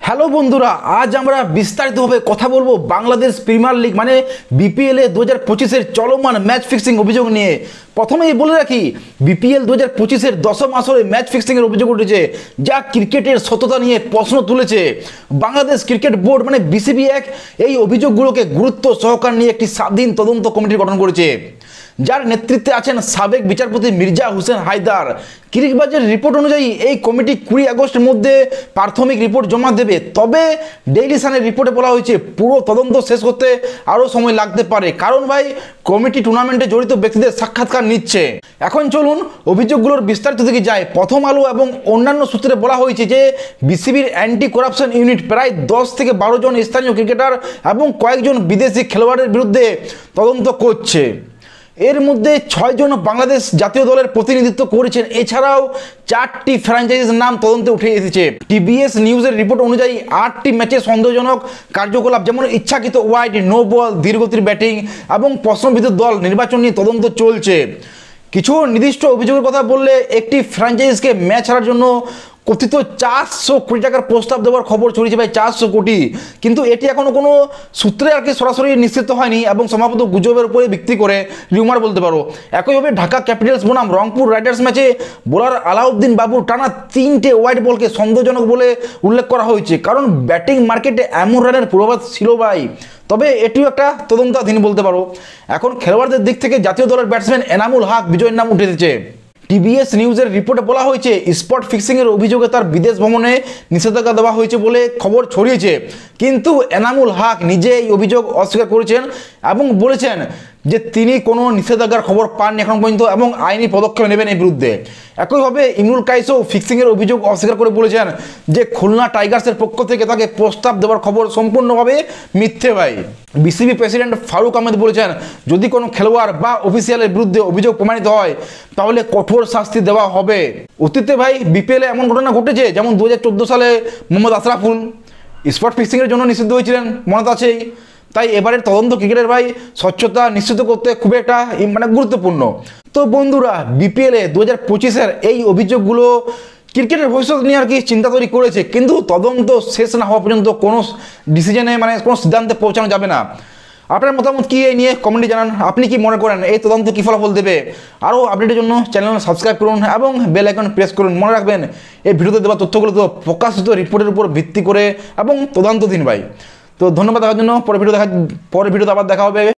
Hello বন্ধুরা, আজ আমরা বিস্তারিতভাবে কথা বলবো বাংলাদেশ প্রিমিয়ার লিগ মানে বিপিএল 2025-এর চলমান ম্যাচ ফিক্সিং অভিযোগ নিয়ে। প্রথমেই বলে রাখি, বিপিএল 2025-এর দশম আসরে ম্যাচ ফিক্সিংয়ের অভিযোগ উঠেছে, যা ক্রিকেটের সততা নিয়ে প্রশ্ন তুলেছে। বাংলাদেশ ক্রিকেট বোর্ড মানে বিসিবি এই অভিযোগগুলোকে গুরুত্ব সহকার নিয়ে একটি স্বাধীন তদন্ত কমিটি গঠন করেছে, যার নেতৃত্বে আছেন সাবেক বিচারপতি মির্জা হোসেন হায়দার। ক্রিকবাজের রিপোর্ট অনুযায়ী এই কমিটি 20 আগস্টের মধ্যে প্রাথমিক রিপোর্ট জমা দেবে। তবে ডেইলি সানের রিপোর্টে বলা হয়েছে পুরো তদন্ত শেষ করতে আরও সময় লাগতে পারে, কারণ ভাই কমিটি টুর্নামেন্টে জড়িত ব্যক্তিদের সাক্ষাৎকার নিচ্ছে। এখন চলুন অভিযোগগুলোর বিস্তারিত দিকে যায়। প্রথম আলো এবং অন্যান্য সূত্রে বলা হয়েছে যে বিসিবির অ্যান্টি করাপশন ইউনিট প্রায় 10 থেকে 12 জন স্থানীয় ক্রিকেটার এবং কয়েকজন বিদেশি খেলোয়াড়ের বিরুদ্ধে তদন্ত করছে। এর মধ্যে 6 জন বাংলাদেশ জাতীয় দলের প্রতিনিধিত্ব করেছেন। এছাড়াও 4টি ফ্র্যাঞ্চাইজির নাম তদন্তে উঠে এসেছে। টিবিএস নিউজের রিপোর্ট অনুযায়ী 8টি ম্যাচে সন্দেহজনক কার্যকলাপ, যেমন ইচ্ছাকৃত ওয়াইড, নো বল, ধীরগতির ব্যাটিং এবং প্রশ্নবিদ্ধ দল নির্বাচন নিয়ে তদন্ত চলছে। কিছু নির্দিষ্ট অভিযোগের কথা বললে, একটি ফ্র্যাঞ্চাইজিকে ম্যাচ হারার জন্য কথিত 400 কোটি টাকার প্রস্তাব দেওয়ার খবর ছড়িয়েছে ভাই, 400 কোটি। কিন্তু এটি এখনো কোনো সূত্রে সরাসরি নিশ্চিত হয়নি এবং সম্ভবত গুজবের উপরে ভিত্তি করে রিউমার বলতে পারো। একইভাবে ঢাকা ক্যাপিটালস বনাম রংপুর রাইডার্স ম্যাচে বোলার আলাউদ্দিন বাবুর টানা 3টে ওয়াইড বলকে সন্দেহজনক বলে উল্লেখ করা হয়েছে, কারণ ব্যাটিং মার্কেটে এমন রানের পূর্বাভাস ছিল ভাই। তবে এটিও একটা তদন্তাধীন বলতে পারো। এখন খেলোয়াড়দের দিক থেকে জাতীয় দলের ব্যাটসম্যান এনামুল হক বিজয়ের নাম উঠে এসেছে। টিবিএস নিউজের রিপোর্টে বলা হয়েছে স্পট ফিক্সিংয়ের অভিযোগে তার বিদেশ ভ্রমণে নিষেধাজ্ঞা দেওয়া হয়েছে বলে খবর ছড়িয়েছে, কিন্তু এনামুল হক নিজে এই অভিযোগ অস্বীকার করেছেন এবং বলেছেন যে তিনি কোনো নিষেধাজ্ঞার খবর পাননি এখন পর্যন্ত এবং আইনি পদক্ষেপ নেবেন এর বিরুদ্ধে। একইভাবে ইমরুল কাইসও ফিক্সিংয়ের অভিযোগ অস্বীকার করে বলেছেন যে খুলনা টাইগার্সের পক্ষ থেকে তাকে প্রস্তাব দেওয়ার খবর সম্পূর্ণভাবে মিথ্যে ভাই। বিসিবি প্রেসিডেন্ট ফারুক আহমেদ বলেছেন, যদি কোনো খেলোয়াড় বা অফিসিয়ালের বিরুদ্ধে অভিযোগ প্রমাণিত হয় তাহলে কঠোর শাস্তি দেওয়া হবে। অতীতে ভাই বিপিএলে এমন ঘটনা ঘটেছে, যেমন 2014 সালে মোহাম্মদ আশরাফুল স্পট ফিক্সিংয়ের জন্য নিষিদ্ধ হয়েছিলেন, মনে আছেই। তাই এবারের তদন্ত ক্রিকেটের ভাই স্বচ্ছতা নিশ্চিত করতে খুব একটা গুরুত্বপূর্ণ। তো বন্ধুরা, বিপিএলে 2025-এর এই অভিযোগগুলো ক্রিকেটের ভবিষ্যৎ নিয়ে চিন্তা তৈরি করেছে, কিন্তু তদন্ত শেষ না হওয়া পর্যন্ত কোনো ডিসিশনে কোনো সিদ্ধান্তে পৌঁছানো যাবে না। আপনার মতামত কি এই নিয়ে কমেন্টে জানান। আপনি কি মনে করেন এই তদন্ত কী ফলাফল দেবে? আরও আপডেটের জন্য চ্যানেল সাবস্ক্রাইব করুন এবং বেল আইকন প্রেস করুন। মনে রাখবেন, এই ভিডিওতে দেওয়া তথ্যগুলো তো প্রকাশিত রিপোর্টের উপর ভিত্তি করে এবং তদন্তাধীন ভাই। তো ধন্যবাদ দেখার জন্য। পরের ভিডিওতে আবার দেখা হবে।